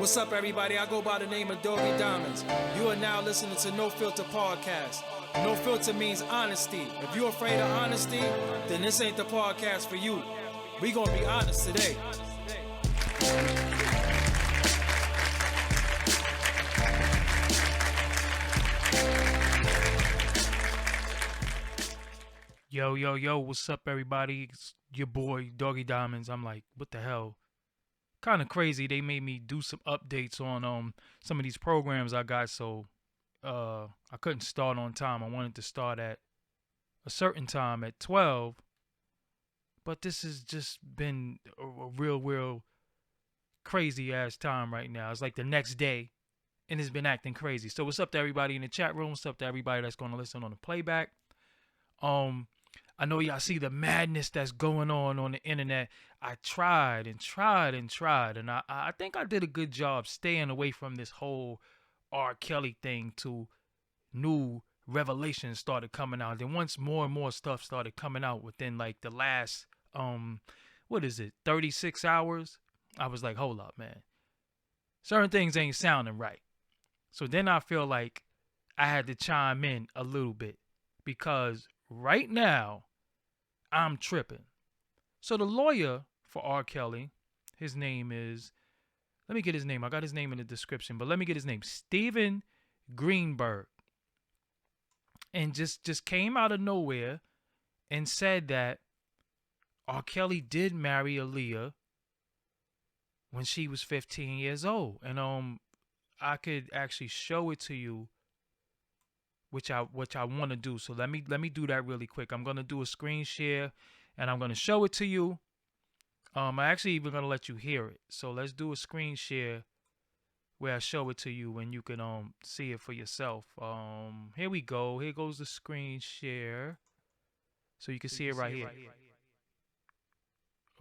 What's up, everybody? I go by the name of Doggie Diamonds. You are now listening to No Filter Podcast. No filter means honesty. If you're afraid of honesty, then this ain't the podcast for you. We gonna be honest today. Yo, what's up, everybody? It's your boy, Doggie Diamonds. I'm like, what the hell? Kind of crazy. They made me do some updates on some of these programs I got, so I couldn't start on time. I wanted to start at a certain time at 12, but this has just been a real crazy ass time right now. It's like the next day, and it's been acting crazy. So what's up to everybody in the chat room? What's up to everybody that's going to listen on the playback? I know y'all see the madness that's going on the internet. I tried, and I think I did a good job staying away from this whole R. Kelly thing till new revelations started coming out. Then once more and more stuff started coming out within like the last 36 hours, I was like, hold up, man. Certain things ain't sounding right. So then I feel like I had to chime in a little bit because right now I'm tripping. So the lawyer for R. Kelly, his name is, let me get his name. I got his name in the description, but let me get his name. Stephen Greenberg. And just came out of nowhere and said that R. Kelly did marry Aaliyah when she was 15 years old. And I could actually show it to you, which I want to do. So let me do that really quick. I'm gonna do a screen share, and I'm gonna show it to you. I'm actually even gonna let you hear it. So let's do a screen share where I show it to you, and you can see it for yourself. Here we go. Here goes the screen share, so you can see it right here.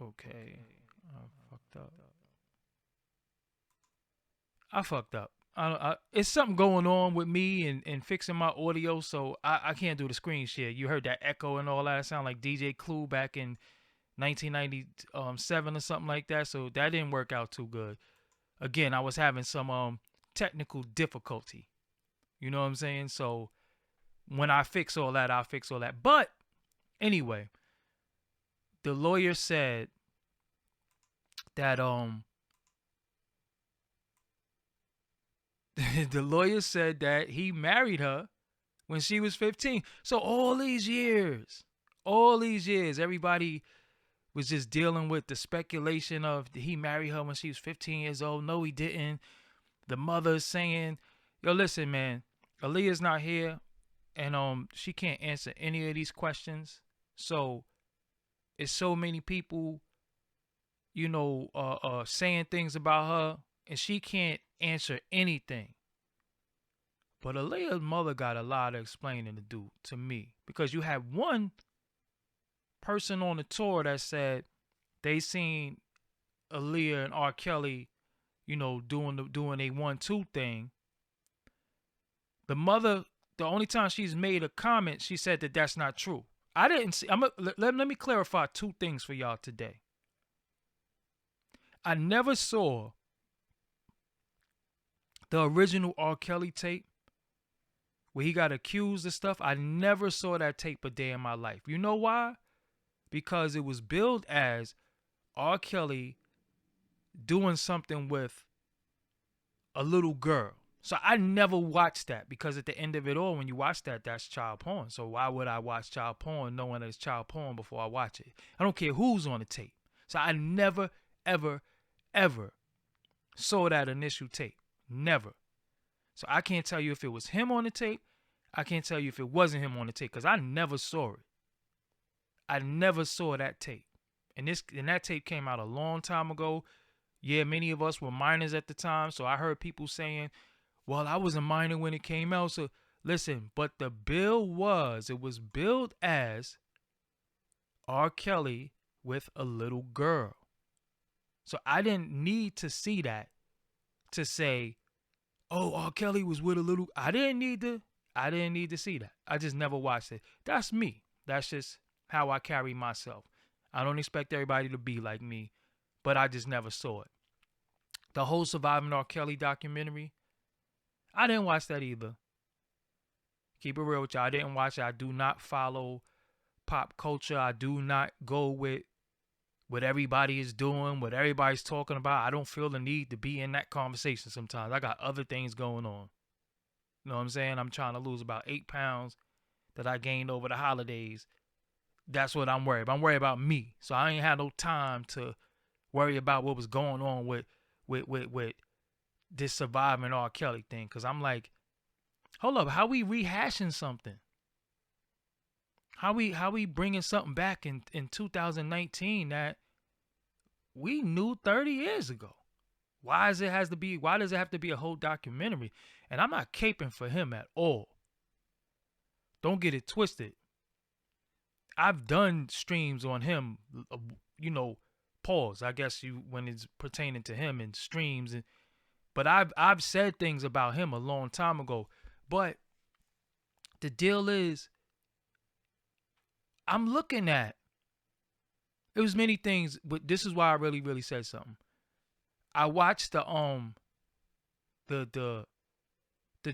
Okay, I fucked up. It's something going on with me and fixing my audio, so I can't do the screen share. You heard that echo and all that. It sounded like DJ Clue back in 1997 or something like that, so that didn't work out too good. Again, I was having some technical difficulty. You know what I'm saying? So when I fix all that, I'll fix all that. But anyway, the lawyer said that the lawyer said that he married her when she was 15. So all these years, everybody was just dealing with the speculation of did he marry her when she was 15 years old? No, he didn't. The mother's saying, yo, listen, man, Aaliyah's not here, and she can't answer any of these questions. So it's so many people, saying things about her, and she can't answer anything. But Aaliyah's mother got a lot of explaining to do to me, because you have one person on the tour that said they seen Aaliyah and R. Kelly, doing a 1-2 thing. The mother, the only time she's made a comment, she said that that's not true. I didn't see. Let me clarify two things for y'all today. I never saw the original R. Kelly tape where he got accused of stuff. I never saw that tape a day in my life. You know why? Because it was billed as R. Kelly doing something with a little girl. So I never watched that, because at the end of it all, when you watch that, that's child porn. So why would I watch child porn knowing that it's child porn before I watch it? I don't care who's on the tape. So I never, ever saw that initial tape. Never. So I can't tell you if it was him on the tape. I can't tell you if it wasn't him on the tape, because I never saw it. I never saw that tape. And that tape came out a long time ago. Yeah, many of us were minors at the time, so I heard people saying, well, I was a minor when it came out. So listen, but the bill was billed as R. Kelly with a little girl. So I didn't need to see that to say, oh, R. Kelly was with a little. I didn't need to see that. I just never watched it. That's me. That's just how I carry myself. I don't expect everybody to be like me, but I just never saw it. The whole Surviving R. Kelly documentary, I didn't watch that either. Keep it real with y'all. I didn't watch it. I do not follow pop culture. I do not go with what everybody is doing, what everybody's talking about. I don't feel the need to be in that conversation sometimes. I got other things going on. You know what I'm saying? I'm trying to lose about 8 pounds that I gained over the holidays. That's what I'm worried about. I'm worried about me. So I ain't had no time to worry about what was going on with this Surviving R. Kelly thing. Because I'm like, hold up, how we rehashing something? How we bringing something back in 2019 that we knew 30 years ago? Why does it have to be a whole documentary? And I'm not caping for him at all. Don't get it twisted. I've done streams on him, pause. I guess when it's pertaining to him and streams, but I've said things about him a long time ago. But the deal is, I'm looking at. It was many things, but this is why I really, really said something. I watched the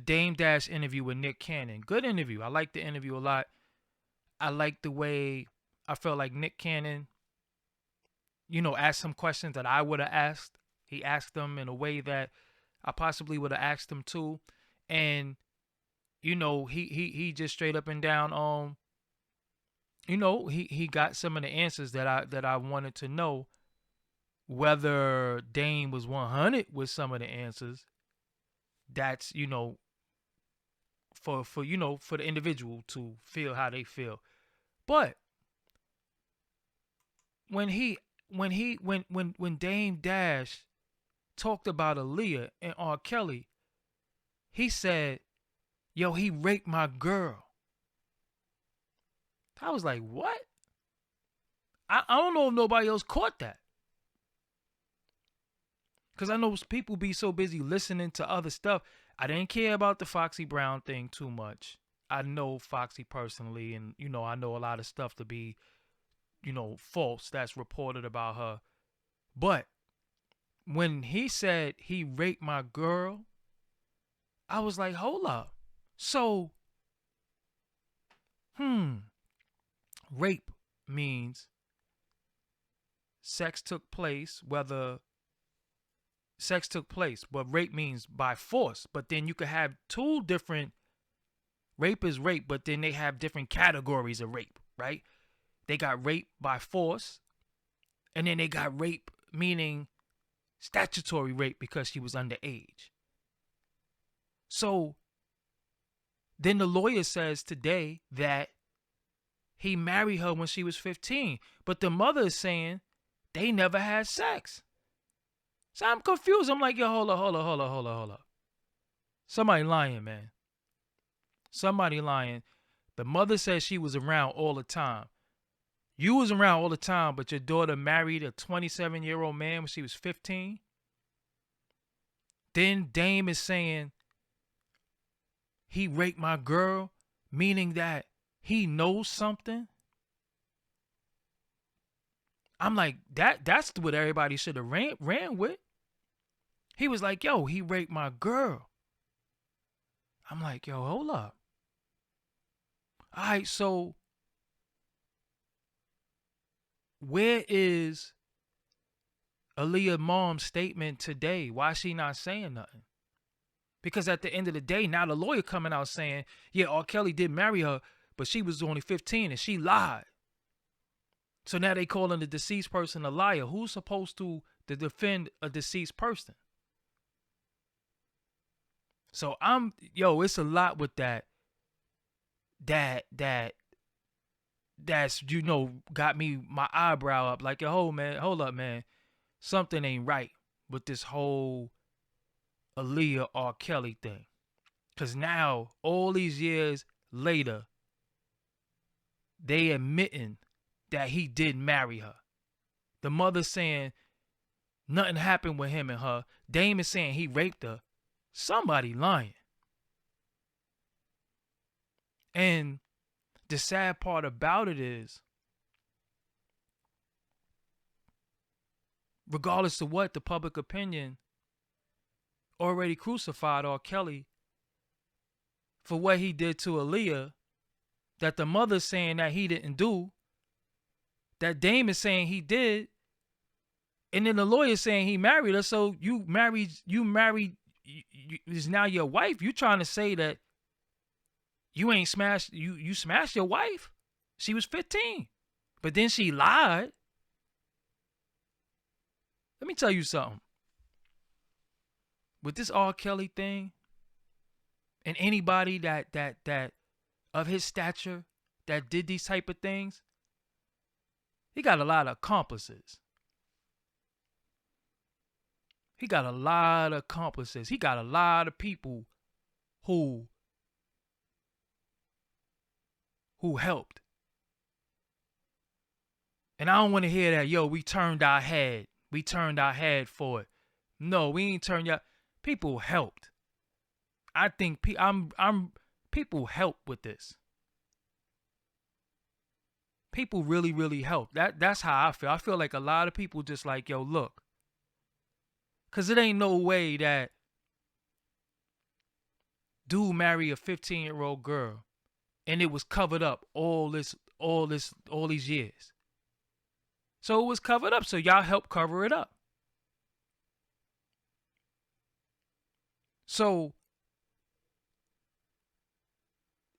Dame Dash interview with Nick Cannon. Good interview. I liked the interview a lot. I liked the way I felt like Nick Cannon, asked some questions that I would have asked. He asked them in a way that I possibly would have asked them too. And, he just straight up and down, he got some of the answers that I wanted to know. Whether Dame was 100 with some of the answers, that's for the individual to feel how they feel. But when Dame Dash talked about Aaliyah and R. Kelly, he said, "Yo, he raped my girl." I was like, what? I don't know if nobody else caught that. Because I know people be so busy listening to other stuff. I didn't care about the Foxy Brown thing too much. I know Foxy personally, and, I know a lot of stuff to be, false that's reported about her. But when he said he raped my girl, I was like, hold up. So, rape means sex took place, but rape means by force. But then you could have two different, rape is rape, but then they have different categories of rape, right? They got rape by force, and then they got rape meaning statutory rape because she was underage. So then the lawyer says today that he married her when she was 15, but the mother is saying they never had sex. So I'm confused. I'm like, yo, hold up. Somebody lying, man. Somebody lying. The mother says she was around all the time. You was around all the time, but your daughter married a 27-year-old man when she was 15. Then Dame is saying he raped my girl, meaning that he knows something. I'm like, that's what everybody should have ran with. He was like, yo, he raped my girl. I'm like, yo, hold up. All right, so where is Aaliyah's mom's statement today? Why is she not saying nothing? Because at the end of the day, now the lawyer coming out saying, yeah, R. Kelly did marry her, but she was only 15 and she lied. So now they calling the deceased person a liar. Who's supposed to defend a deceased person? So it's a lot with that. That's got me my eyebrow up like, yo, hold up, man. Something ain't right with this whole Aaliyah R. Kelly thing. Cause now, all these years later, they admitting that he did marry her. The mother saying nothing happened with him and her. Dame is saying he raped her. Somebody lying. And the sad part about it is, regardless of what the public opinion already crucified R. Kelly for what he did to Aaliyah, that the mother's saying that he didn't do, that Dame is saying he did, and then the lawyer saying he married her. So you married, is now your wife. You trying to say that you ain't smashed, you smashed your wife? She was 15, but then she lied. Let me tell you something. With this R. Kelly thing, and anybody that of his stature that did these type of things, he got a lot of accomplices. He got a lot of accomplices. He got a lot of people who helped. And I don't want to hear that, yo, we turned our head. We turned our head for it. No, we ain't turned your. People helped. I think people help with this. People really, really help. That's how I feel. I feel like a lot of people just like, yo, look. Cause it ain't no way that dude marry a 15-year-old girl and it was covered up all these years. So it was covered up. So y'all helped cover it up. So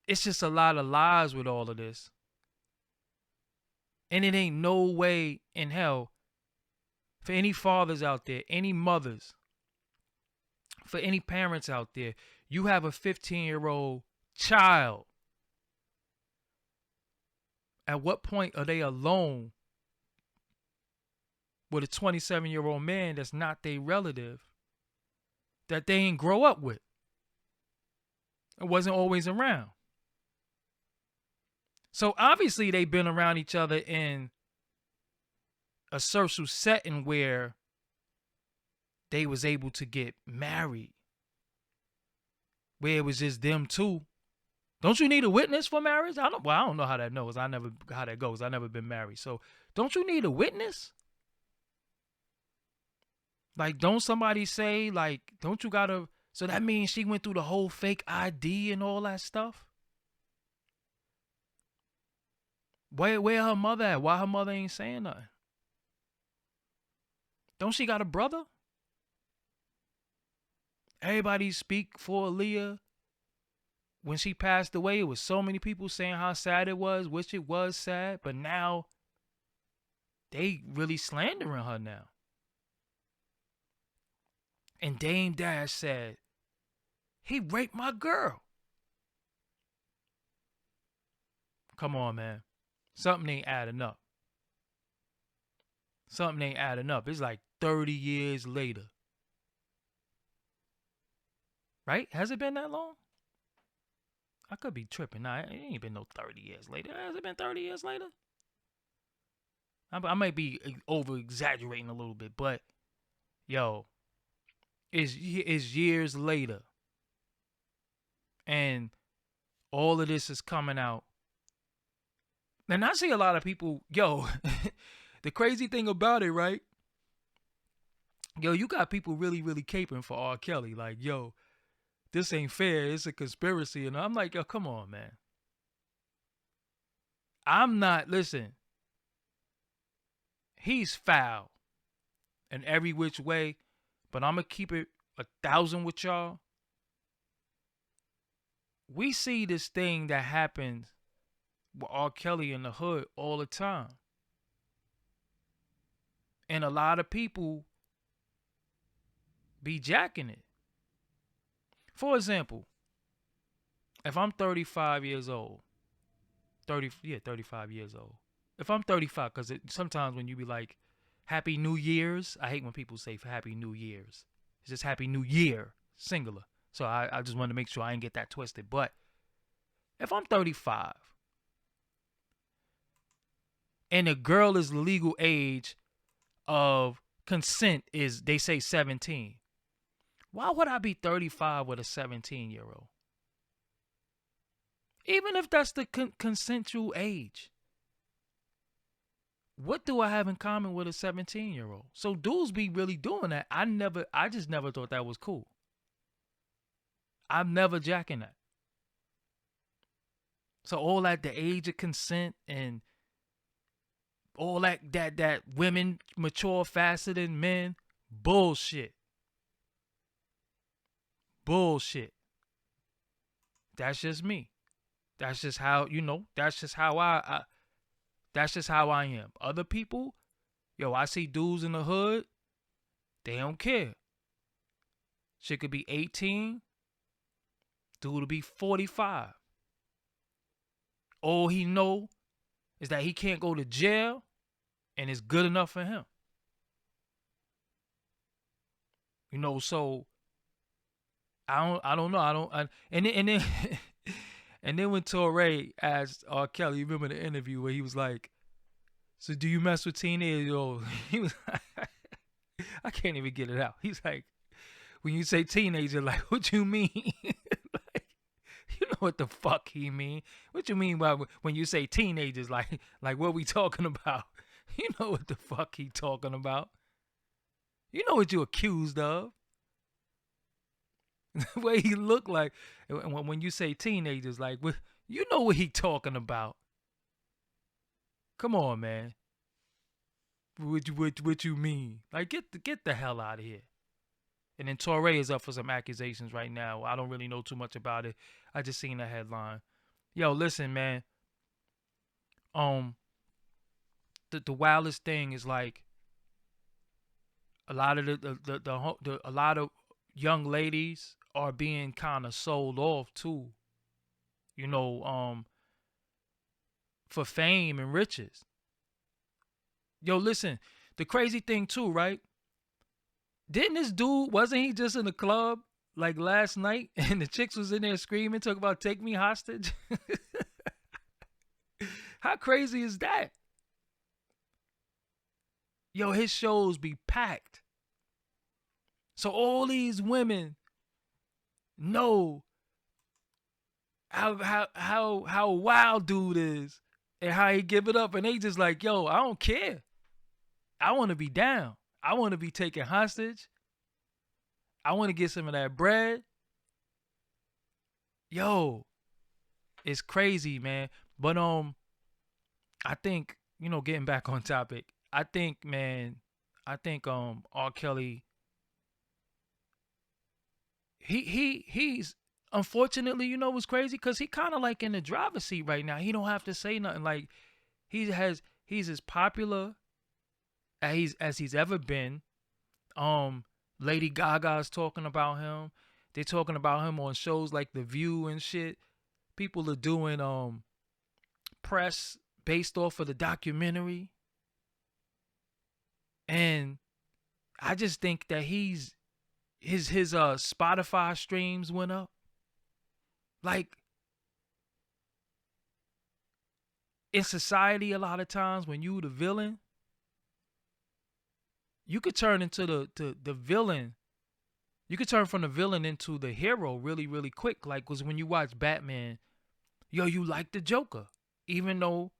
it's just a lot of lies with all of this. And it ain't no way in hell for any fathers out there, any mothers, for any parents out there, you have a 15-year-old child. At what point are they alone with a 27-year-old man that's not their relative, that they ain't grow up with? It wasn't always around. So obviously they've been around each other in a social setting where they was able to get married, where it was just them two. Don't you need a witness for marriage? I don't know how that goes. How that goes. I never been married. So don't you need a witness? Like, don't somebody say, like, don't you gotta, so that means she went through the whole fake ID and all that stuff? Where her mother at? Why her mother ain't saying nothing? Don't she got a brother? Everybody speak for Aaliyah. When she passed away, it was so many people saying how sad it was, which it was sad, but now they really slandering her now. And Dame Dash said, he raped my girl. Come on, man. Something ain't adding up. Something ain't adding up. It's like 30 years later. Right? Has it been that long? I could be tripping. Nah, it ain't been no 30 years later. Has it been 30 years later? I might be over exaggerating a little bit, but yo, it's years later. And all of this is coming out. And I see a lot of people, yo, the crazy thing about it, right? Yo, you got people really, really caping for R. Kelly. Like, yo, this ain't fair. It's a conspiracy. And I'm like, yo, come on, man. Listen, he's foul in every which way, but I'm going to keep it 1,000 with y'all. We see this thing that happens with R. Kelly in the hood all the time. And a lot of people be jacking it. For example, if I'm 35 years old, 35 years old. If I'm 35, because sometimes when you be like, Happy New Year's, I hate when people say Happy New Year's. It's just Happy New Year, singular. So I just wanted to make sure I didn't get that twisted. But if I'm 35 and a girl is the legal age of consent is, they say 17. Why would I be 35 with a 17-year-old? Even if that's the consensual age. What do I have in common with a 17-year-old? So dudes be really doing that. I just never thought that was cool. I'm never jacking that. So all that, the age of consent and all that women mature faster than men, bullshit. Bullshit. That's just me. That's just how, that's just how that's just how I am. Other people, yo, I see dudes in the hood, they don't care. Shit could be 18, dude will be 45. All he know is that he can't go to jail, and it's good enough for him. So I don't know. And then and then when Torre asked R. Kelly, you remember the interview where he was like, "So do you mess with teenagers?" He was like, I can't even get it out. He's like, when you say teenager, like, what you mean? Like, you know what the fuck he mean? What you mean by when you say teenagers? Like what we talking about? You know what the fuck he talking about? You know what you accused of? The way he looked like when you say teenagers, like, you know what he talking about? Come on, man. What you mean? Like, get the hell out of here. And then Torre is up for some accusations right now. I don't really know too much about it. I just seen the headline. Yo, listen, man. The wildest thing is like a lot of a lot of young ladies are being kind of sold off too. For fame and riches. Yo, listen, the crazy thing too, right? Didn't this dude, wasn't he just in the club like last night and the chicks was in there screaming, talking about take me hostage? How crazy is that? Yo, his shows be packed. So all these women know how wild dude is and how he give it up, and they just like, yo, I don't care. I want to be down. I want to be taken hostage. I want to get some of that bread. Yo, it's crazy, man. But I think, getting back on topic, I think R. Kelly, he's unfortunately, what's crazy? Cause he kinda like in the driver's seat right now. He don't have to say nothing. Like he's as popular as he's ever been. Lady Gaga's talking about him. They're talking about him on shows like The View and shit. People are doing press based off of the documentary. And I just think that his Spotify streams went up. Like, in society, a lot of times when you the villain, you could turn into the villain. You could turn from the villain into the hero really, really quick. Like, cause when you watch Batman, yo, you like the Joker, even though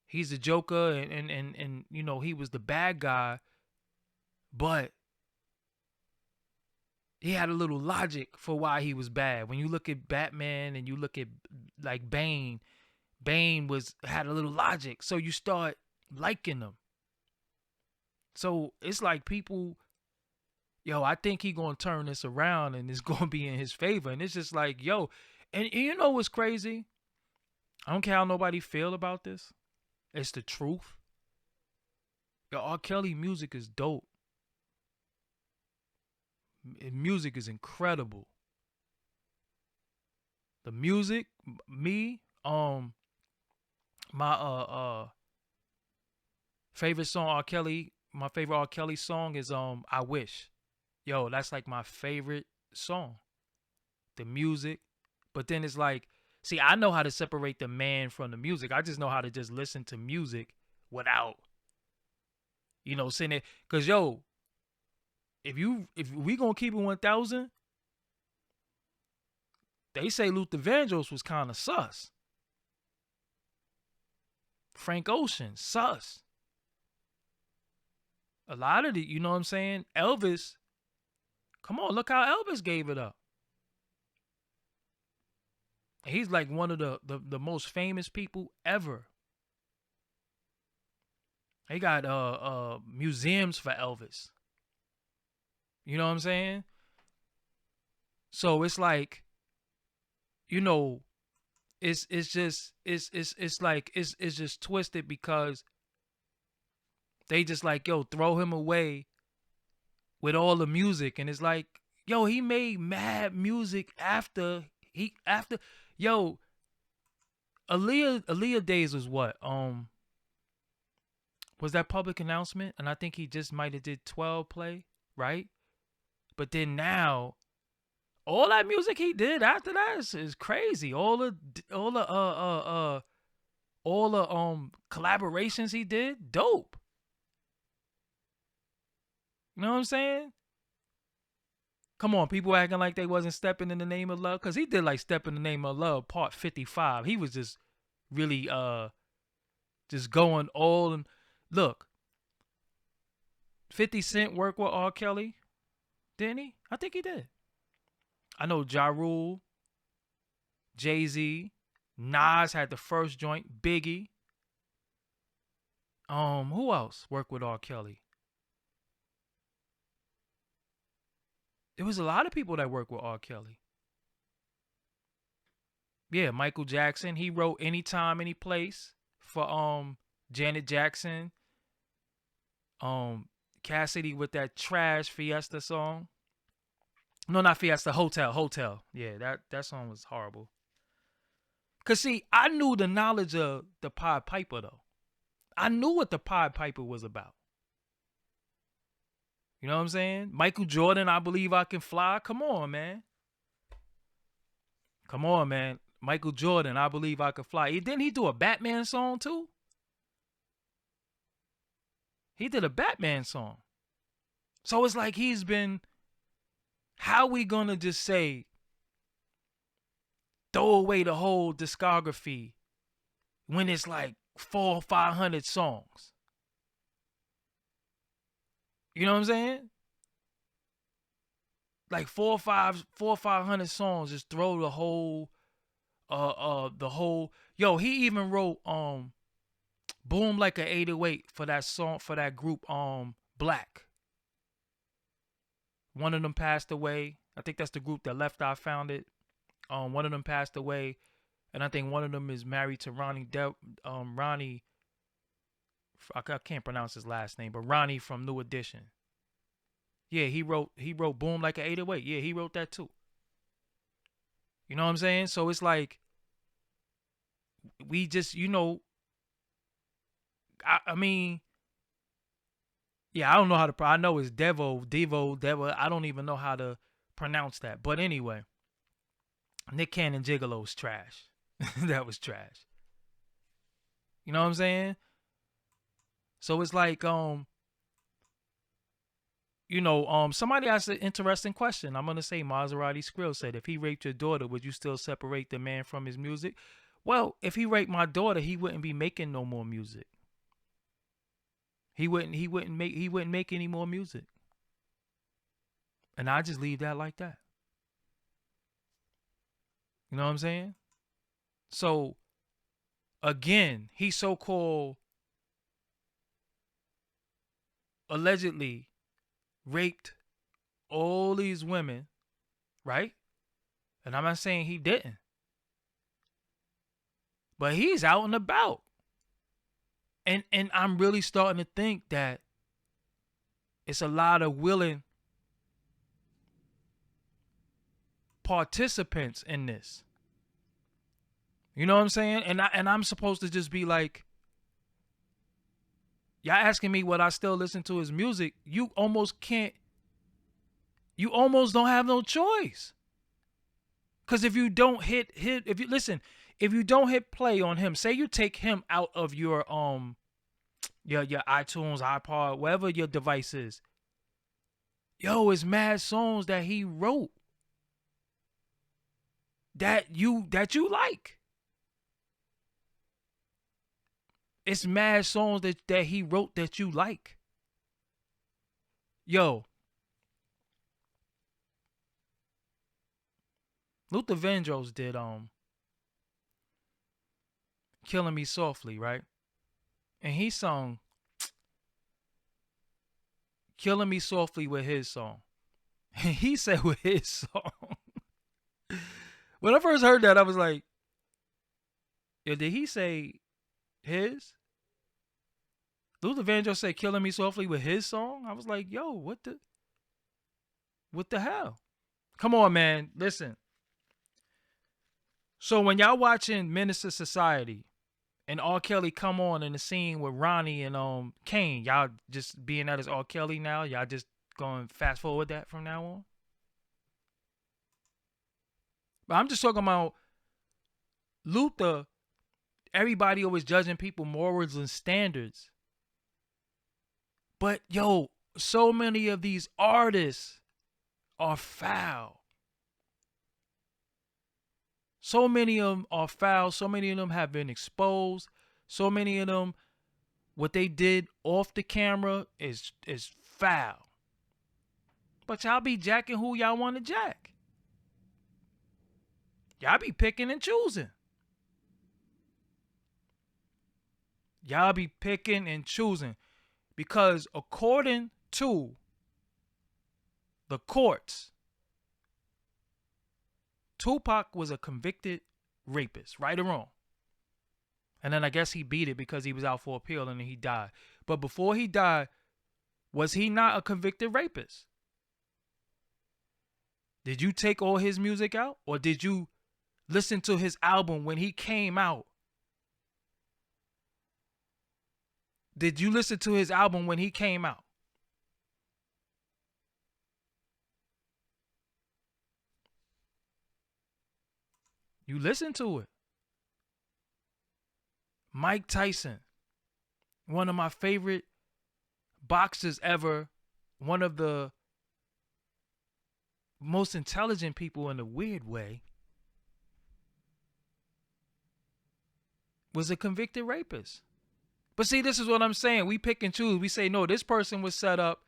he's the Joker and he was the bad guy, but he had a little logic for why he was bad. When you look at Batman and you look at like Bane had a little logic, so you start liking him. So it's like people, yo, I think he gonna turn this around and it's gonna be in his favor. And it's just like, yo, and you know what's crazy? I don't care how nobody feel about this. It's the truth. Yo, R. Kelly music is dope. Music is incredible. The music, me, my favorite song R. Kelly, my favorite R. Kelly song is I Wish. Yo, that's like my favorite song. The music. But then it's like, see, I know how to separate the man from the music. I just know how to just listen to music without, sitting there. Cause yo, if we gonna keep it 1,000, they say Luther Vandross was kind of sus. Frank Ocean, sus. A lot of the, you know what I'm saying? Elvis, come on, look how Elvis gave it up. He's like one of the most famous people ever. They got museums for Elvis. You know what I'm saying? So it's like, you know, it's just it's like it's just twisted because they just like, yo, throw him away with all the music, and it's like, yo, he made mad music after yo, Aaliyah days was what? Was that public announcement? And I think he just might have did 12 play, right? But then now, all that music he did after that is crazy. All the all the collaborations he did, dope. You know what I'm saying? Come on, people acting like they wasn't stepping in the name of love, cause he did like Step in the Name of Love Part 55. He was just really just going all and look. 50 Cent worked with R. Kelly, didn't he? I think he did. I know Ja Rule, Jay-Z, Nas had the first joint, Biggie. Who else worked with R. Kelly? There was a lot of people that worked with R. Kelly. Yeah, Michael Jackson. He wrote Anytime, Any Place for Janet Jackson. Cassidy with that trash Fiesta song. No, not Fiesta, Hotel. Yeah, that song was horrible. Cause see, I knew the knowledge of the Pied Piper though. I knew what the Pied Piper was about. You know what I'm saying? Michael Jordan, I Believe I Can Fly. Come on, man. Come on, man. Michael Jordan, I Believe I Can Fly. Didn't he do a Batman song too? He did a Batman song. So it's like he's been. How we gonna just say throw away the whole discography when it's like 400 or 500 songs? You know what I'm saying? Like 400 or 500 songs. Just throw the whole, Yo, he even wrote "Boom Like a 808" for that song for that group Black. One of them passed away. I think that's the group that Left Eye founded. One of them passed away, and I think one of them is married to Ronnie. I can't pronounce his last name, but Ronnie from New Edition. Yeah, he wrote "Boom Like a 808." Yeah, he wrote that too. You know what I'm saying? So it's like we just, I mean, yeah, I don't know how to. I know it's Devo. I don't even know how to pronounce that. But anyway, Nick Cannon Gigolo's trash. That was trash. You know what I'm saying? So it's like, somebody asked an interesting question. I'm gonna say Maserati Skrill said, if he raped your daughter, would you still separate the man from his music? Well, if he raped my daughter, he wouldn't be making no more music. He wouldn't make any more music. And I just leave that like that. You know what I'm saying? So again, he so-called allegedly raped all these women, right? And I'm not saying he didn't. But he's out and about. And I'm really starting to think that it's a lot of willing participants in this. You know what I'm saying? And I'm supposed to just be like, y'all asking me what I still listen to his music. You almost don't have no choice. Cause if you don't hit if you don't hit play on him, say you take him out of your iTunes, iPod, whatever your device is. Yo, it's mad songs that he wrote that you like. It's mad songs that he wrote that you like. Yo, Luther Vandross did Killing Me Softly, right? And he sung Killing Me Softly with his song. And he said with his song. When I first heard that, I was like, yo, did he say his? Luther Vandross said Killing Me Softly with his song? I was like, yo, what the hell? Come on, man. Listen. So when y'all watching Minister Society and R. Kelly come on in the scene with Ronnie and Kane, y'all just being that as R. Kelly now? Y'all just going fast forward that from now on? But I'm just talking about Luther. Everybody always judging people morals and standards. But yo, so many of these artists are foul. So many of them are foul. So many of them have been exposed. So many of them, what they did off the camera is foul. But y'all be jacking who y'all want to jack. Y'all be picking and choosing. Y'all be picking and choosing. Because according to the courts, Tupac was a convicted rapist, right or wrong. And then I guess he beat it because he was out for appeal and then he died. But before he died, was he not a convicted rapist? Did you take all his music out? Or did you listen to his album when he came out? Did you listen to his album when he came out? You listened to it. Mike Tyson, one of my favorite boxers ever, one of the most intelligent people in a weird way, was a convicted rapist. But see, this is what I'm saying. We pick and choose. We say, no, this person was set up.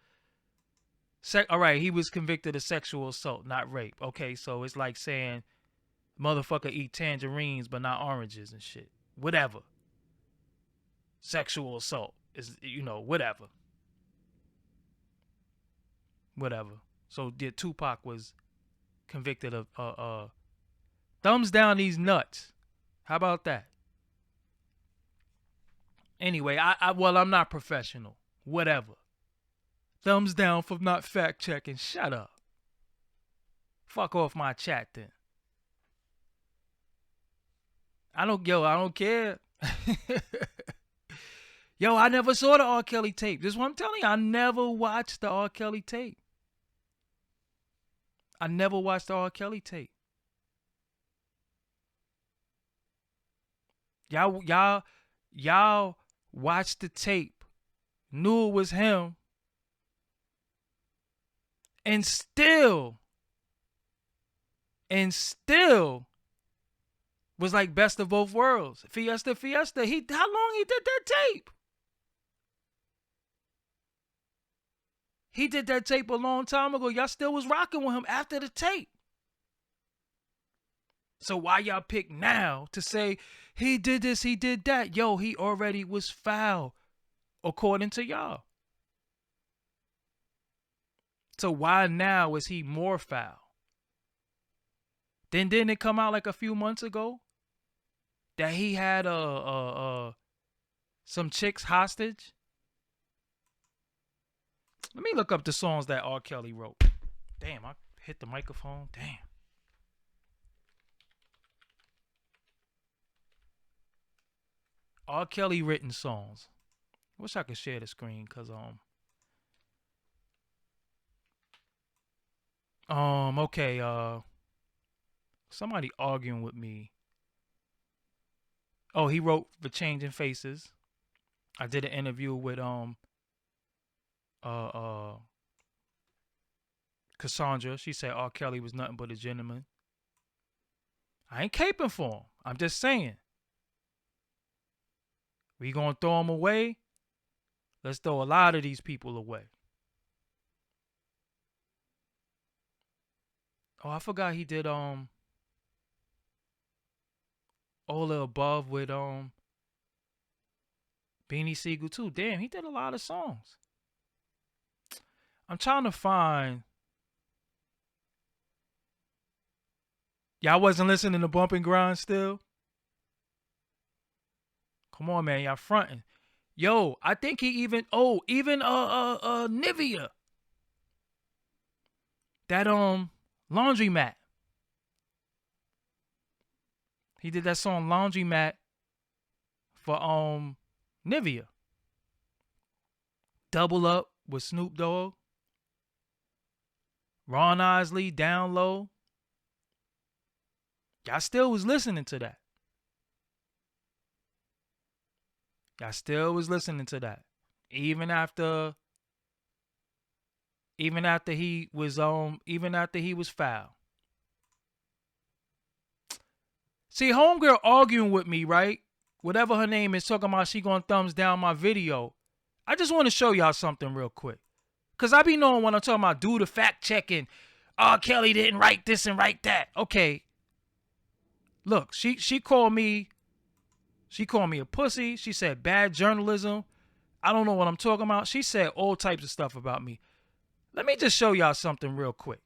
All right, he was convicted of sexual assault, not rape. Okay, so it's like saying, motherfucker eat tangerines but not oranges and shit. Whatever. Sexual assault is, whatever. Whatever. So Tupac was convicted of thumbs down these nuts. How about that? Anyway, I'm not professional. Whatever. Thumbs down for not fact checking. Shut up. Fuck off my chat then. I don't care. Yo, I never saw the R. Kelly tape. This is what I'm telling you. I never watched the R. Kelly tape. I never watched the R. Kelly tape. Y'all watched the tape, knew it was him, and still was like best of both worlds. Fiesta. How long he did that tape? He did that tape a long time ago. Y'all still was rocking with him after the tape. So why y'all pick now to say he did this, he did that? Yo, he already was foul, according to y'all. So why now is he more foul? Then didn't it come out like a few months ago that he had some chicks hostage? Let me look up the songs that R. Kelly wrote. Damn, I hit the microphone. Damn. R. Kelly written songs. Wish I could share the screen, cause okay, somebody arguing with me. Oh, he wrote For Changing Faces. I did an interview with Cassandra. She said R. Kelly was nothing but a gentleman. I ain't caping for him. I'm just saying. We gonna throw him away? Let's throw a lot of these people away. Oh, I forgot he did all the above with Beanie Siegel too. Damn, he did a lot of songs. I'm trying to find. Y'all wasn't listening to Bump and Grind still? Come on, man, y'all fronting. Yo, I think he even Nivea. That laundromat. He did that song Laundromat for Nivea. Double Up with Snoop Dogg. Ron Isley, Down Low. Y'all still was listening to that. Y'all still was listening to that. Even after he was foul. See, homegirl arguing with me, right? Whatever her name is, talking about she gonna thumbs down my video. I just want to show y'all something real quick. Cause I be knowing when I'm talking about do the fact checking. R.Kelly didn't write this and write that. Okay. Look, she called me a pussy. She said bad journalism. I don't know what I'm talking about. She said all types of stuff about me. Let me just show y'all something real quick.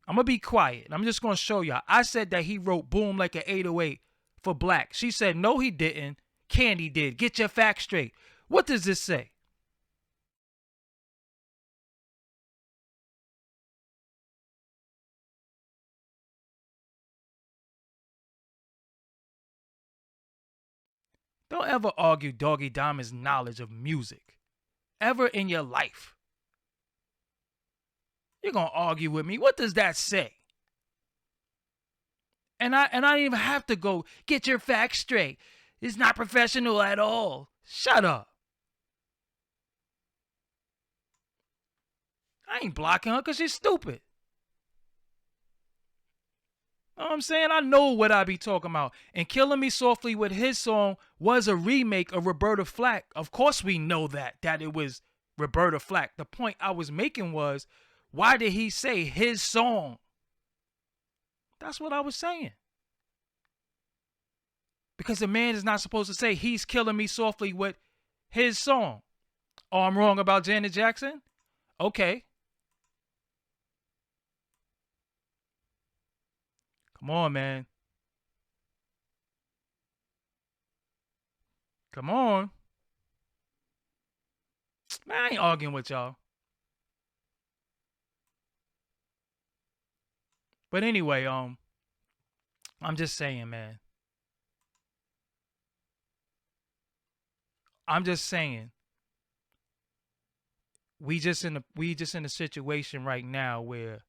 I'm going to be quiet. I'm just going to show y'all. I said that he wrote Boom Like an 808 for Black. She said, no, he didn't. Candy did. Get your facts straight. What does this say? Don't ever argue Doggie Diamonds' knowledge of music. Ever in your life. You're going to argue with me. What does that say? And I didn't even have to go get your facts straight. It's not professional at all. Shut up. I ain't blocking her because she's stupid. You know what I'm saying? I know what I be talking about. And Killing Me Softly with his song was a remake of Roberta Flack. Of course we know that it was Roberta Flack. The point I was making was, why did he say his song? That's what I was saying. Because the man is not supposed to say he's killing me softly with his song. Oh, I'm wrong about Janet Jackson? Okay. Come on, man. Come on. Man, I ain't arguing with y'all. But anyway, I'm just saying, man. I'm just saying. We just in a situation right now where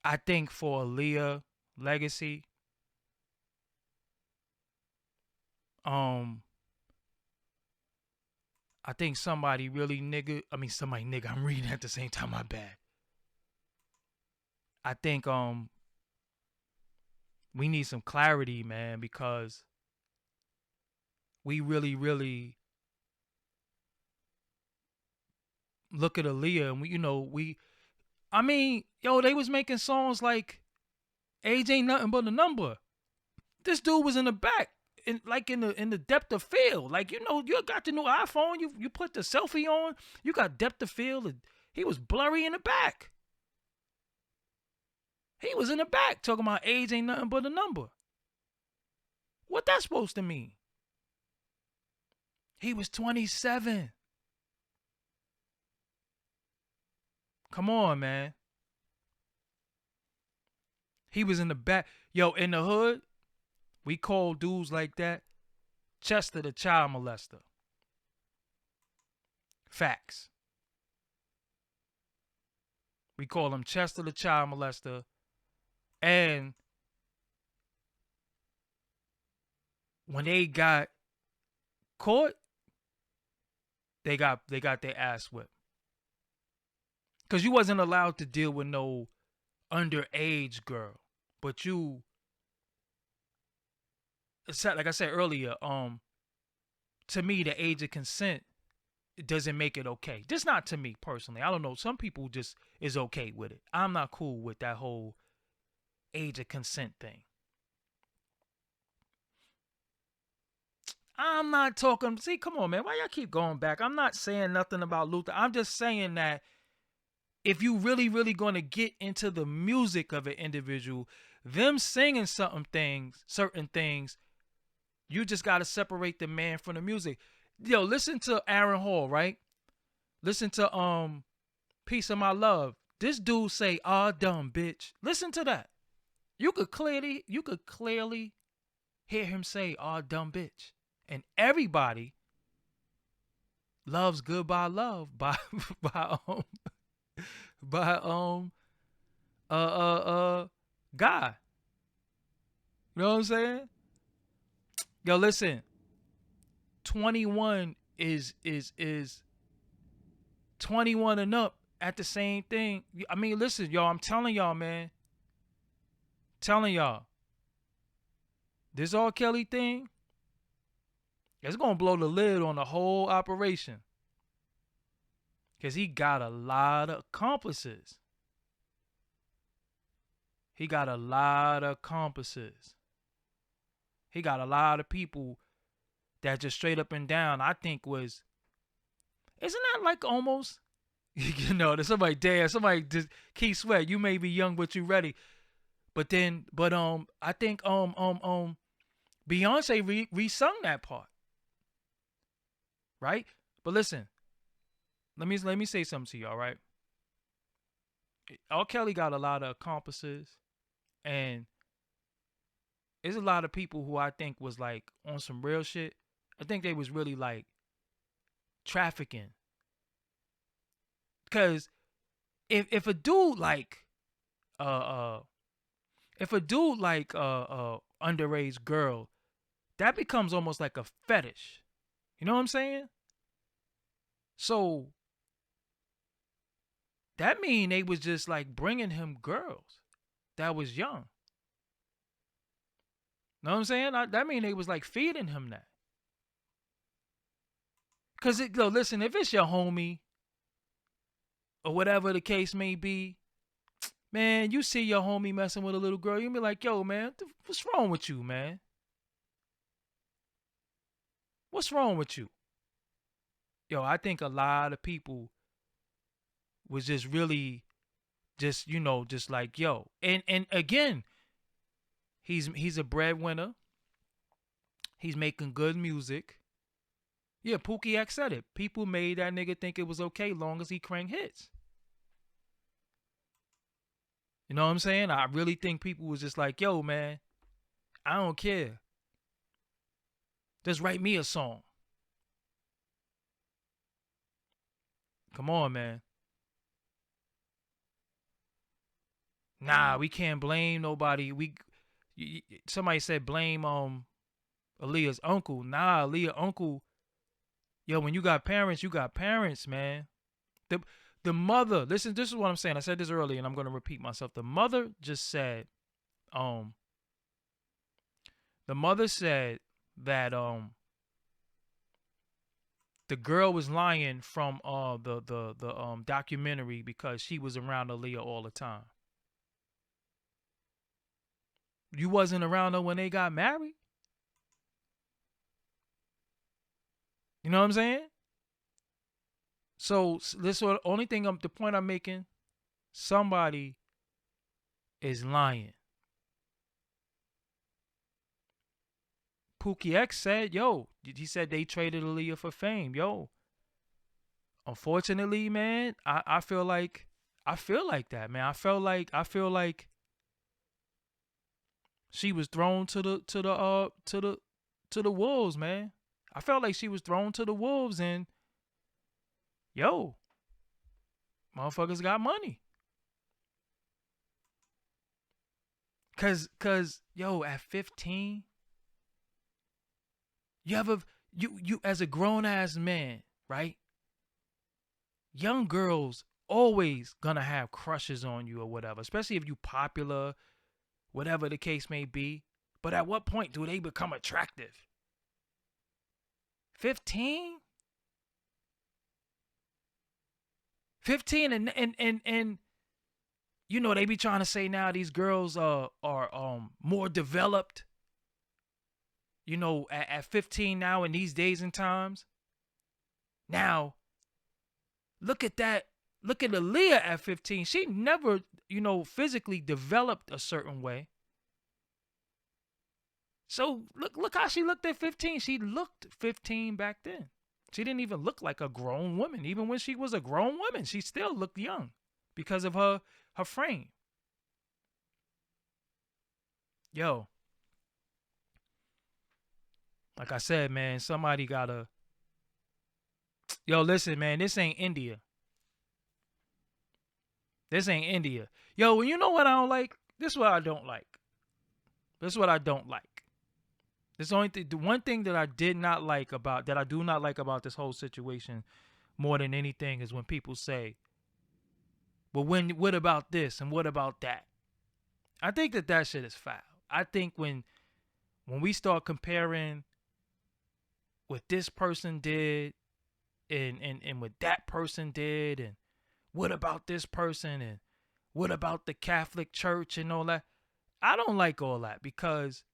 I think for Aaliyah legacy, I think somebody nigga, I'm reading at the same time, my bad. I think we need some clarity, man, because we really look at Aaliyah and they was making songs like Age Ain't Nothing But a Number. This dude was in the back, in the depth of field. Like, you got the new iPhone, you put the selfie on, you got depth of field, and he was blurry in the back. He was in the back talking about age ain't nothing but a number. What that's supposed to mean? He was 27. Come on, man. He was in the back. Yo, in the hood, we call dudes like that Chester the child molester. Facts. We call him Chester the child molester. And when they got caught, they got their ass whipped. Because you wasn't allowed to deal with no underage girl. But you, like I said earlier, to me, the age of consent, it doesn't make it okay. Just not to me personally. I don't know. Some people just is okay with it. I'm not cool with that whole age of consent thing. I'm not talking. See, come on, man. Why y'all keep going back? I'm not saying nothing about Luther. I'm just saying that if you really, really going to get into the music of an individual, them singing certain things, you just got to separate the man from the music. Yo, listen to Aaron Hall, right? Listen to Piece of My Love. This dude say, "Ah, dumb bitch." Listen to that. You could clearly hear him say, "Ah, dumb bitch." And everybody loves "Goodbye Love" by by by uh uh uh Guy. You know what I'm saying? Yo, listen. 21 is 21 and up at the same thing. I mean, listen, y'all, I'm telling y'all, man. Telling y'all. This R. Kelly thing, it's gonna blow the lid on the whole operation. Cause he got a lot of accomplices. He got a lot of accomplices. He got a lot of people that just straight up and down, I think isn't that like almost, you know, there's somebody just keep sweat. You may be young, but you ready. But I think Beyonce re-sung that part, right? But listen, let me say something to y'all, right? R. Kelly got a lot of accomplices, and there's a lot of people who I think was like on some real shit. I think they was really like trafficking. Cause if a dude like uh uh if a dude like underage girl, that becomes almost like a fetish. You know what I'm saying? So that mean they was just like bringing him girls that was young. Know what I'm saying? That mean they was like feeding him that. Cause listen, if it's your homie or whatever the case may be, man, you see your homie messing with a little girl, you be like, yo, man, what's wrong with you, man? What's wrong with you? Yo, I think a lot of people was just really just like, yo. And again, he's a breadwinner. He's making good music. Yeah, Pookie X said it. People made that nigga think it was okay long as he crank hits. You know what I'm saying? I really think people was just like, yo, man, I don't care. Just write me a song. Come on, man. Nah, we can't blame nobody. Somebody said blame Aaliyah's uncle. Nah, Aaliyah's uncle. Yo, when you got parents, man. The the mother, listen, this is what I'm saying. I said this earlier and I'm gonna repeat myself. Um the mother said that the girl was lying from the documentary because she was around Aaliyah all the time. You wasn't around her when they got married? You know what I'm saying? So this is the point I'm making. Somebody is lying. Pookie X said, yo, he said they traded Aaliyah for fame. Yo, unfortunately, man, I feel like that, man. I feel like she was thrown to the wolves, man. I felt like she was thrown to the wolves, and yo, motherfuckers got money. Cause yo, at 15, you as a grown ass man, right? Young girls always gonna have crushes on you or whatever, especially if you popular, whatever the case may be. But at what point do they become attractive? 15? 15 and you know they be trying to say now these girls are more developed. at 15 now in these days and times. Now, look at that. Look at Aaliyah at 15. She never, physically developed a certain way. So look how she looked at 15. She looked 15 back then. She didn't even look like a grown woman. Even when she was a grown woman, she still looked young because of her frame. Yo, like I said, man, somebody gotta. Yo, listen, man, this ain't India. This ain't India. Yo, you know what I don't like? This is what I don't like. This is what I don't like. This the one thing that I do not like about this whole situation more than anything is when people say, "Well, what about this and what about that?" I think that shit is foul. I think when we start comparing what this person did and what that person did, and what about this person and what about the Catholic Church and all that, I don't like all that, because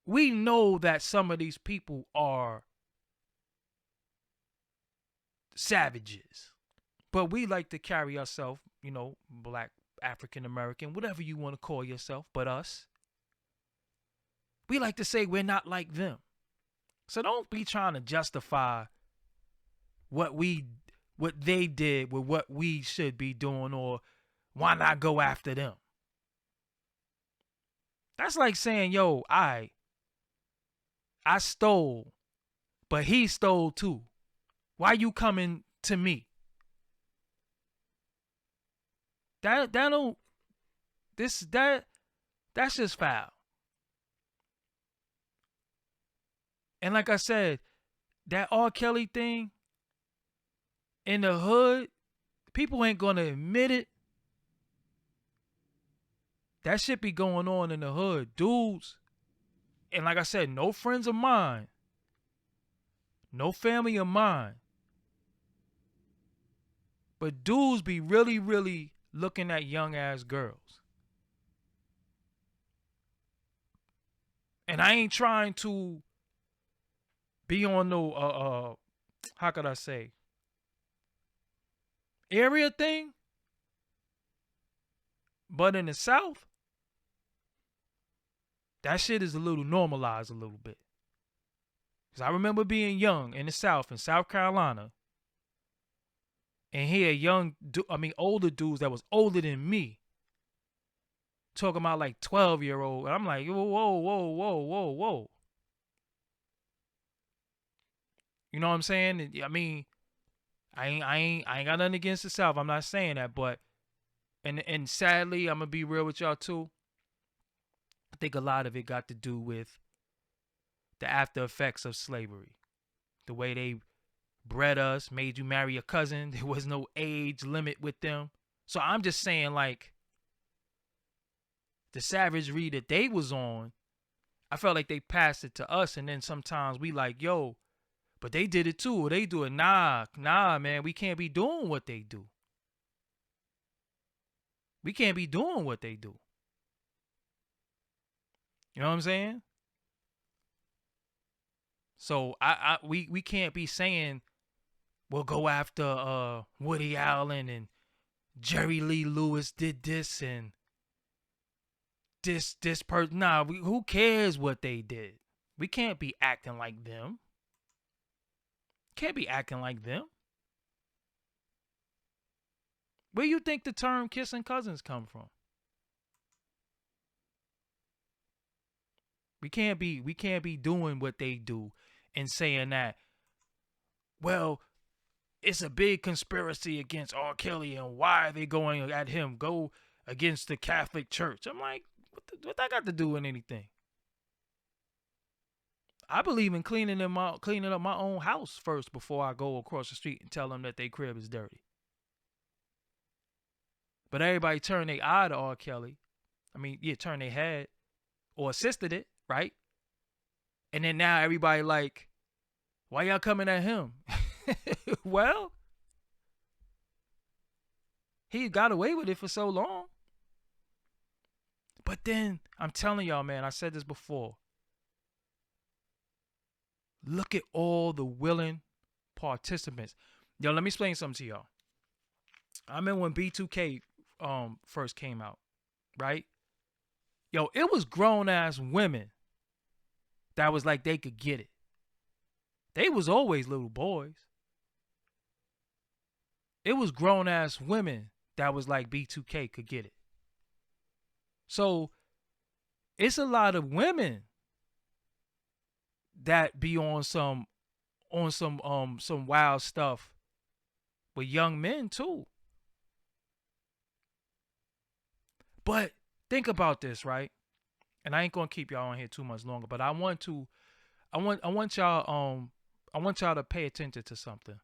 we know that some of these people are savages, but we like to carry ourselves, black, African American, whatever you want to call yourself, but us, we like to say we're not like them. So don't be trying to justify what they did with what we should be doing, or why not go after them. That's like saying, yo, I stole, but he stole too. Why you coming to me? That's just foul. And like I said, that R. Kelly thing in the hood, people ain't gonna admit it. That shit be going on in the hood. Dudes, and like I said, no friends of mine, no family of mine, but dudes be really, really looking at young ass girls. And I ain't trying to be on no how could I say, area thing, but in the South, that shit is a little normalized a little bit. Because I remember being young in the South, in South Carolina, and hear older dudes that was older than me talking about like 12-year-old. And I'm like, whoa, whoa, whoa, whoa, whoa, whoa. You know what I'm saying? I mean, I ain't got nothing against the South. I'm not saying that, but and sadly, I'm gonna be real with y'all too. I think a lot of it got to do with the after effects of slavery. The way they bred us, made you marry a cousin. There was no age limit with them. So I'm just saying, like, the savagery that they was on, I felt like they passed it to us, and then sometimes we like, yo, but they did it too, or they do it. Nah, man, we can't be doing what they do. We can't be doing what they do. You know what I'm saying? So we can't be saying we'll go after Woody Allen and Jerry Lee Lewis did this and this person. Nah, who cares what they did? We can't be acting like them. Can't be acting like them. Where you think the term kissing cousins come from? We can't be doing what they do and saying that, well, it's a big conspiracy against R. Kelly, and why are they going at him? Go against the Catholic Church. I'm like, what that got to do with anything? I believe in cleaning up my own house first before I go across the street and tell them that their crib is dirty. But everybody turned their eye to R. Kelly. I mean, yeah, turned their head or assisted it, right? And then now everybody like, why y'all coming at him? Well, he got away with it for so long. But then, I'm telling y'all, man, I said this before. Look at all the willing participants. Yo, let me explain something to y'all. I remember when B2K first came out, right? Yo, it was grown ass women that was like they could get it. They was always little boys. It was grown ass women that was like B2K could get it. So it's a lot of women that be on some wild stuff with young men too. But think about this, right? And I ain't gonna keep y'all on here too much longer, but I want y'all to pay attention to something.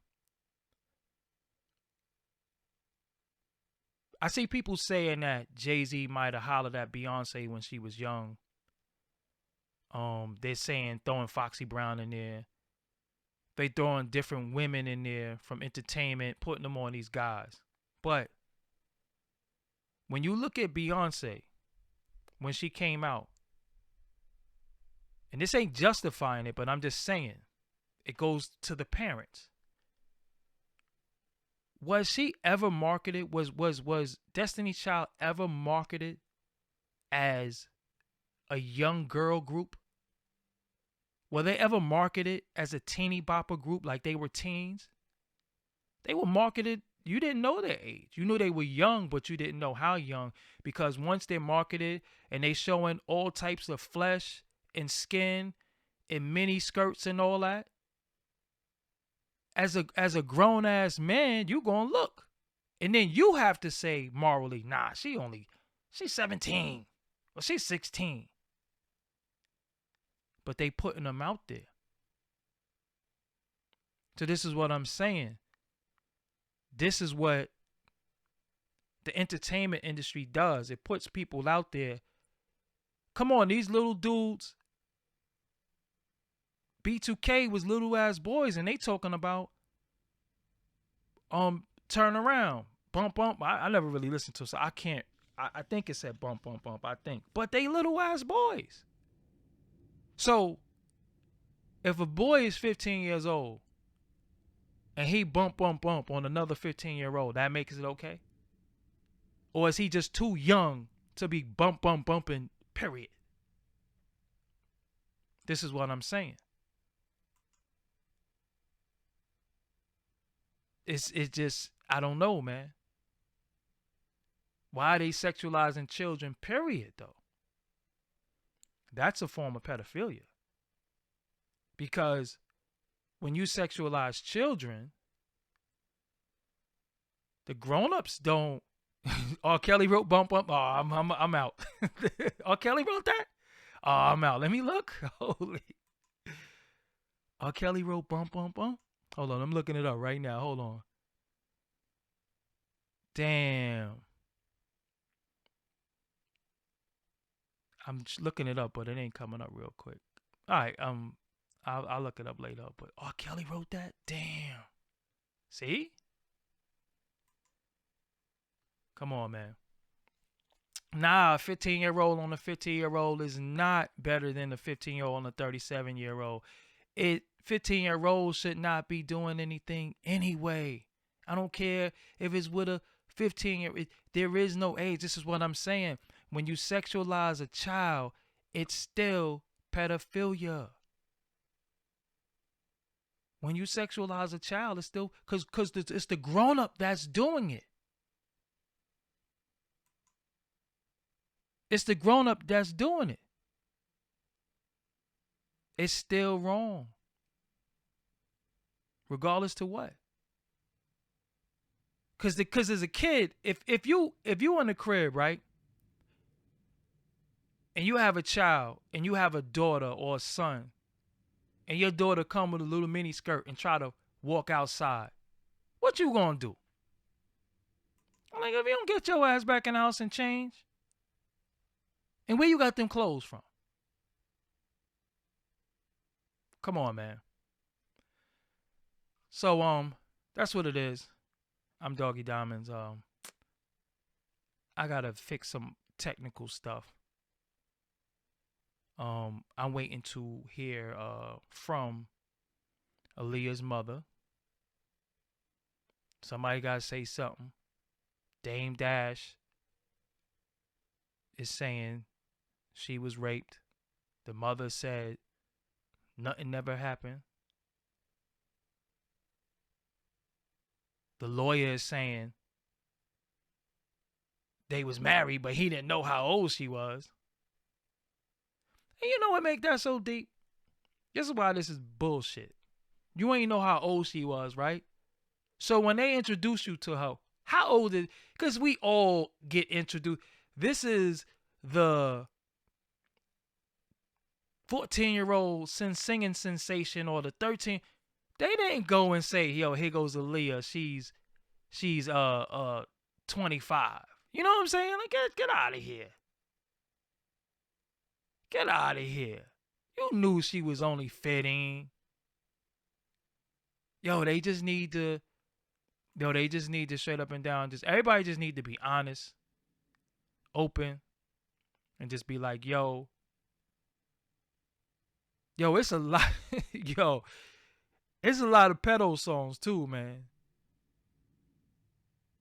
I see people saying that Jay-Z might have hollered at Beyonce when she was young. They're saying throwing Foxy Brown in there. They throwing different women in there from entertainment, putting them on these guys. But when you look at Beyonce, when she came out, and this ain't justifying it, but I'm just saying, it goes to the parents. Was she ever marketed? Was Destiny Child ever marketed as a young girl group? Were they ever marketed as a teeny bopper group like they were teens? They were marketed, you didn't know their age. You knew they were young, but you didn't know how young, because once they're marketed and they showing all types of flesh and skin and mini skirts and all that, as a grown ass man, you gonna look. And then you have to say morally, nah, she's 17 or she's 16. But they putting them out there. So this is what I'm saying. This is what the entertainment industry does. It puts people out there. Come on, these little dudes. B2K was little ass boys, and they talking about turn around, bump bump. I never really listened to it, so I can't. I think it said bump bump bump. I think, but they little ass boys. So if a boy is 15 years old and he bump bump bump on another 15-year-old, that makes it okay? Or is he just too young to be bump bump bumping? Period. This is what I'm saying. It's just, I don't know, man. Why are they sexualizing children? Period, though. That's a form of pedophilia. Because when you sexualize children, the grown-ups don't. R.Kelly wrote bump bump. Oh, I'm out. R.Kelly wrote that? Oh, I'm out. Let me look. Holy. R.Kelly wrote bump bump bump. Hold on, I'm looking it up right now. Hold on. Damn. I'm looking it up, but it ain't coming up real quick. All right, I'll look it up later. But Kelly wrote that. Damn. See? Come on, man. Nah, a 15-year-old on a 15-year-old is not better than a 15-year-old on a 37-year-old. 15-year-olds should not be doing anything anyway. I don't care if it's with a 15-year-old. There is no age. This is what I'm saying. When you sexualize a child, it's still pedophilia. When you sexualize a child, it's still because it's the grown-up that's doing it. It's the grown-up that's doing it. It's still wrong. Regardless to what. Because as a kid, if you in the crib, right, and you have a child and you have a daughter or a son, and your daughter come with a little mini skirt and try to walk outside, what you gonna do? I'm like, if you don't get your ass back in the house and change, and where you got them clothes from? Come on, man. So that's what it is. I'm Doggie Diamonds. I gotta fix some technical stuff. I'm waiting to hear from Aaliyah's mother. Somebody got to say something. Dame Dash is saying she was raped. The mother said nothing never happened. The lawyer is saying they was married, but he didn't know how old she was. And you know what make that so deep? This is why this is bullshit. You ain't know how old she was, right? So when they introduce you to her, how old is? Because we all get introduced. This is the 14-year-old singing sensation or the 13. They didn't go and say, "Yo, here goes Aaliyah. She's 25." You know what I'm saying? Like, get out of here. Get out of here. You knew she was only 15. Yo, they just need to. Yo, they just need to straight up and down. Just everybody just need to be honest, open, and just be like, yo, it's a lot. Yo, it's a lot of pedo songs too, man.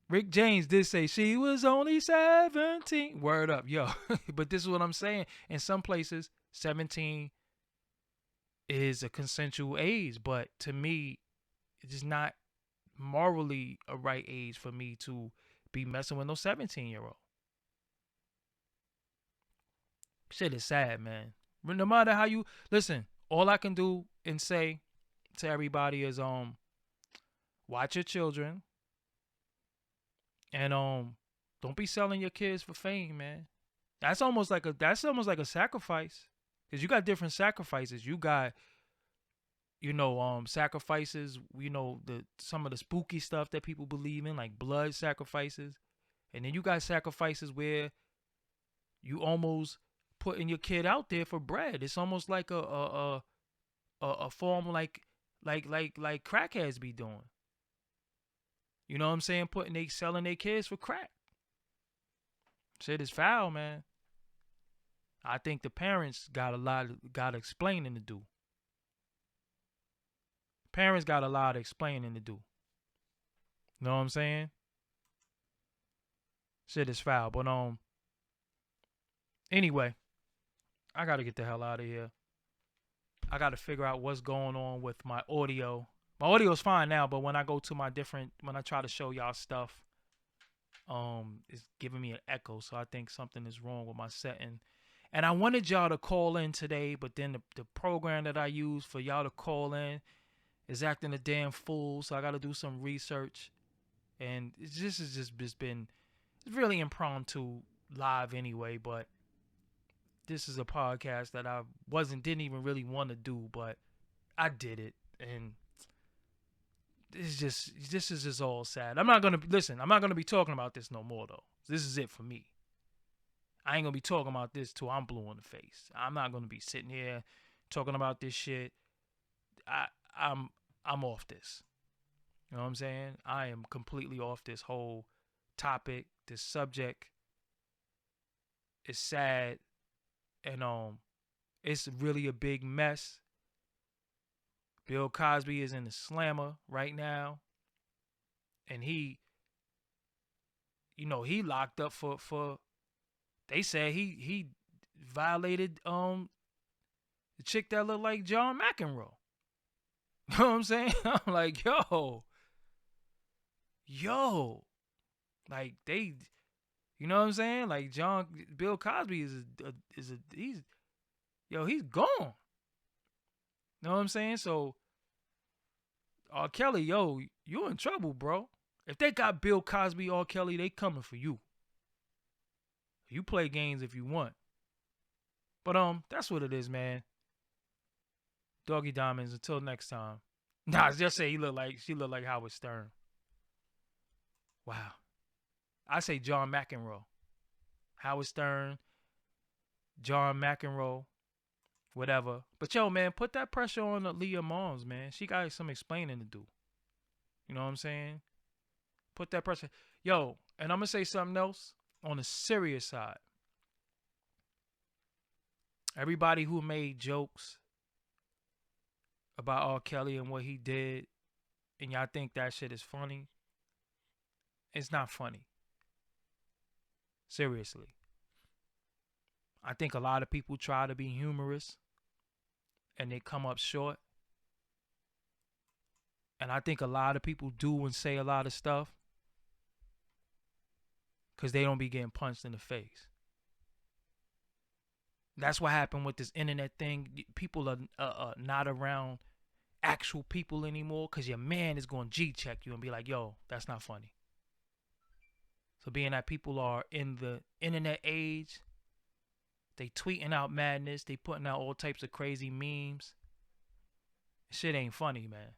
Rick James did say she was only 17. Word up, yo. But this is what I'm saying. In some places, 17 is a consensual age, but to me, it's just not morally a right age for me to be messing with no 17-year-old. Shit is sad, man. But no matter how you listen, all I can do and say to everybody is watch your children and don't be selling your kids for fame, man. That's almost like a sacrifice. Cause you got different sacrifices. You got sacrifices, the some of the spooky stuff that people believe in, like blood sacrifices. And then you got sacrifices where you almost putting your kid out there for bread. It's almost like a form like crackheads be doing. You know what I'm saying? Selling their kids for crack. Shit is foul, man. I think the parents got explaining to do. Parents got a lot of explaining to do. You know what I'm saying? Shit is foul. But anyway, I gotta get the hell out of here. I gotta figure out what's going on with my audio. My audio's fine now, but when I go to when I try to show y'all stuff, it's giving me an echo. So I think something is wrong with my setting. And I wanted y'all to call in today, but then the program that I use for y'all to call in is acting a damn fool. So I gotta do some research. And this has just been really impromptu live anyway, but this is a podcast that I didn't even really want to do, but I did it, and this is just all sad. I'm not gonna be talking about this no more though. This is it for me. I ain't gonna be talking about this till I'm blue in the face. I'm not gonna be sitting here talking about this shit. I'm off this. You know what I'm saying? I am completely off this whole topic, this subject. It's sad, and it's really a big mess. Bill Cosby is in the slammer right now, and he locked up for they said he violated the chick that looked like John McEnroe. You know what I'm saying? I'm like, yo, like they, you know what I'm saying? Like Bill Cosby he's gone. You know what I'm saying? So R.Kelly, yo, you in trouble, bro. If they got Bill Cosby, R.Kelly, they coming for you. You play games if you want. But that's what it is, man. Doggie Diamonds, until next time. Nah, just say she looked like Howard Stern. Wow. I say John McEnroe. Howard Stern, John McEnroe, whatever. But yo, man, put that pressure on Aaliyah moms, man. She got some explaining to do. You know what I'm saying? Put that pressure. Yo, and I'm going to say something else on the serious side. Everybody who made jokes about R.Kelly and what he did, and y'all think that shit is funny, it's not funny. Seriously. I think a lot of people try to be humorous and they come up short. And I think a lot of people do and say a lot of stuff because they don't be getting punched in the face. That's what happened with this internet thing. People are not around actual people anymore because your man is going to G-check you and be like, yo, that's not funny. So being that people are in the internet age, they tweeting out madness, they putting out all types of crazy memes. Shit ain't funny, man.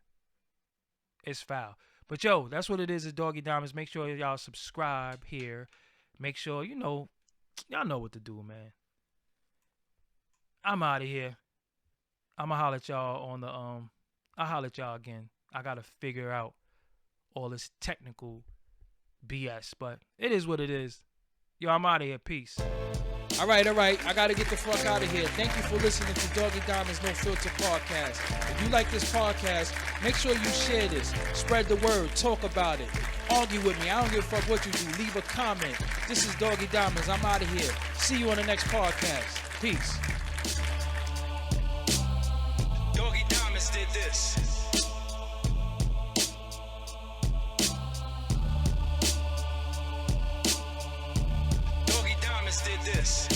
It's foul. But yo, that's what it is at Doggie Diamonds. Make sure y'all subscribe here. Make sure, y'all know what to do, man. I'm out of here. I'ma holler at y'all on the I'll holler at y'all again. I gotta figure out all this technical BS, but it is what it is. Yo, I'm out of here. Peace. All right. I got to get the fuck out of here. Thank you for listening to Doggie Diamonds No Filter podcast. If you like this podcast, make sure you share this. Spread the word. Talk about it. Argue with me. I don't give a fuck what you do. Leave a comment. This is Doggie Diamonds. I'm out of here. See you on the next podcast. Peace. Doggie Diamonds did this. Did this.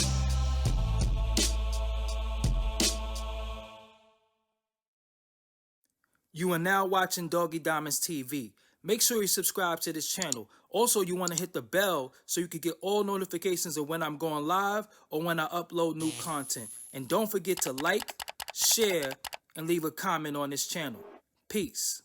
You are now watching Doggie Diamonds TV. Make sure you subscribe to this channel. Also, you want to hit the bell so you can get all notifications of when I'm going live or when I upload new content. And don't forget to like, share, and leave a comment on this channel. Peace.